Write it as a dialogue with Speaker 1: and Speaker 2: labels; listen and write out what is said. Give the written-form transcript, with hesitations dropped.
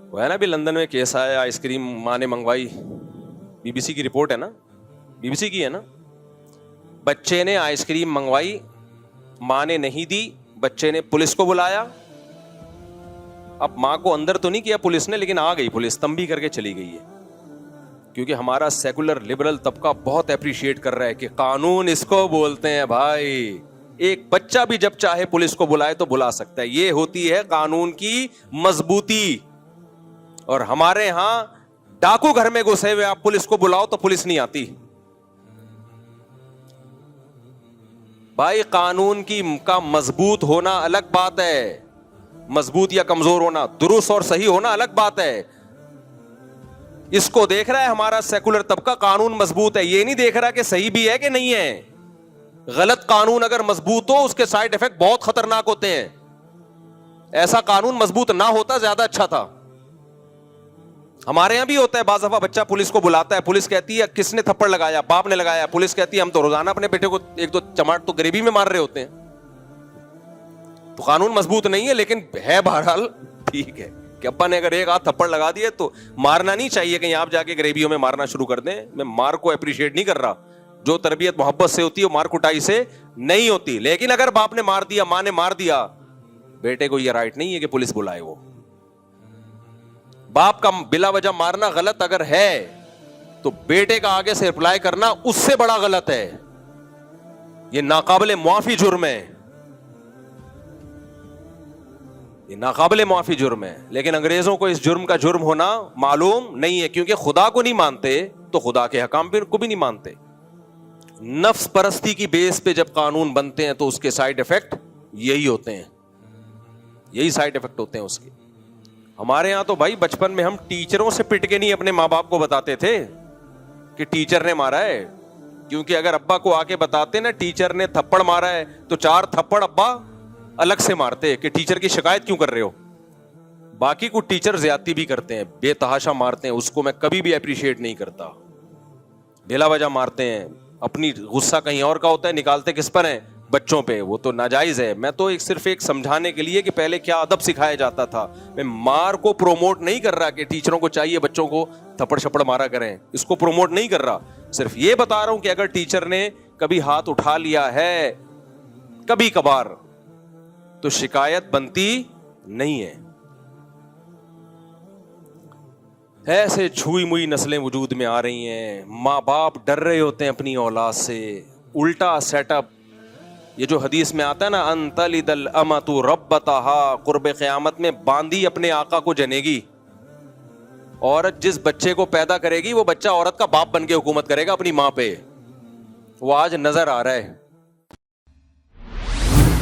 Speaker 1: وہ ہے نا بھی لندن میں کیس آیا, آئس کریم ماں نے منگوائی, بی بی سی کی رپورٹ ہے نا, بی بی سی کی ہے نا, بچے نے آئس کریم منگوائی, ماں نے نہیں دی, بچے نے پولیس کو بلایا. اب ماں کو اندر تو نہیں کیا پولیس نے, لیکن آ گئی پولیس, تنبیہ کر کے چلی گئی ہے, کیونکہ ہمارا سیکولر لبرل طبقہ بہت اپریشیٹ کر رہا ہے کہ قانون اس کو بولتے ہیں بھائی, ایک بچہ بھی جب چاہے پولیس کو بلائے تو بلا سکتا ہے, یہ ہوتی ہے قانون کی مضبوطی. اور ہمارے ہاں ڈاکو گھر میں گھسے ہوئے آپ پولیس کو بلاؤ تو پولیس نہیں آتی. بھائی قانون کی کا مضبوط ہونا الگ بات ہے, مضبوط یا کمزور ہونا, درست اور صحیح ہونا الگ بات ہے. اس کو دیکھ رہا ہے ہمارا سیکولر طبقہ قانون مضبوط ہے, یہ نہیں دیکھ رہا کہ صحیح بھی ہے کہ نہیں ہے. غلط قانون اگر مضبوط ہو اس کے سائیڈ ایفیکٹ بہت خطرناک ہوتے ہیں. ایسا قانون مضبوط نہ ہوتا زیادہ اچھا تھا. ہمارے یہاں بھی ہوتا ہے بعض دفعہ بچہ پولیس کو بلاتا ہے, پولیس کہتی ہے کس نے تھپڑ لگایا, باپ نے لگایا, پولیس کہتی ہے ہم تو روزانہ اپنے بیٹے کو ایک دو چماٹ تو غریبی میں مار رہے ہوتے ہیں. تو قانون مضبوط نہیں ہے لیکن ہے بہرحال ٹھیک ہے کہ ابا نے اگر ایک ہاتھ تھپڑ لگا دیے تو مارنا نہیں چاہیے کہ آپ جا کے غریبیوں میں مارنا شروع کر دیں. میں مار کو اپریشیٹ نہیں کر رہا, جو تربیت محبت سے ہوتی ہے وہ مار کٹائی سے نہیں ہوتی. لیکن اگر باپ نے مار دیا, ماں نے مار دیا, بیٹے کو یہ رائٹ نہیں ہے کہ پولیس بلائے. وہ باپ کا بلا وجہ مارنا غلط اگر ہے تو بیٹے کا آگے سے رپلائی کرنا اس سے بڑا غلط ہے. یہ ناقابل معافی جرم ہے, یہ ناقابل معافی جرم ہے. لیکن انگریزوں کو اس جرم کا جرم ہونا معلوم نہیں ہے, کیونکہ خدا کو نہیں مانتے تو خدا کے حکام کو بھی نہیں مانتے. نفس پرستی کی بیس پہ جب قانون بنتے ہیں تو اس کے سائیڈ ایفیکٹ یہی ہوتے ہیں, یہی سائیڈ ایفیکٹ ہوتے ہیں اس کے. ہمارے ہاں تو بھائی بچپن میں ہم ٹیچروں سے پٹ کے نہیں اپنے ماں باپ کو بتاتے تھے کہ ٹیچر نے مارا ہے, کیونکہ اگر ابا کو آ کے بتاتے نا ٹیچر نے تھپڑ مارا ہے تو 4 تھپڑ ابا الگ سے مارتے کہ ٹیچر کی شکایت کیوں کر رہے ہو. باقی کو ٹیچر زیادتی بھی کرتے ہیں, بے تحاشا مارتے ہیں, اس کو میں کبھی بھی اپریشیٹ نہیں کرتا. بلا وجہ مارتے ہیں, اپنی غصہ کہیں اور کا ہوتا ہے, نکالتے کس پر ہیں, بچوں پہ. وہ تو ناجائز ہے. میں تو صرف ایک سمجھانے کے لیے کہ پہلے کیا ادب سکھایا جاتا تھا. میں مار کو پروموٹ نہیں کر رہا کہ ٹیچروں کو چاہیے بچوں کو تھپڑ شپڑ مارا کریں, اس کو پروموٹ نہیں کر رہا. صرف یہ بتا رہا ہوں کہ اگر ٹیچر نے کبھی ہاتھ اٹھا لیا ہے کبھی کبھار تو شکایت بنتی نہیں ہے. ایسے چھوئی موئی نسلیں وجود میں آ رہی ہیں, ماں باپ ڈر رہے ہوتے ہیں اپنی اولاد سے. الٹا سیٹ اپ, یہ جو حدیث میں آتا ہے نا ان تلد الامۃ ربتہا, قرب قیامت میں باندی اپنے آقا کو جنے گی. عورت جس بچے کو پیدا کرے گی وہ بچہ عورت کا باپ بن کے حکومت کرے گا اپنی ماں پہ. وہ آج نظر آ رہا ہے.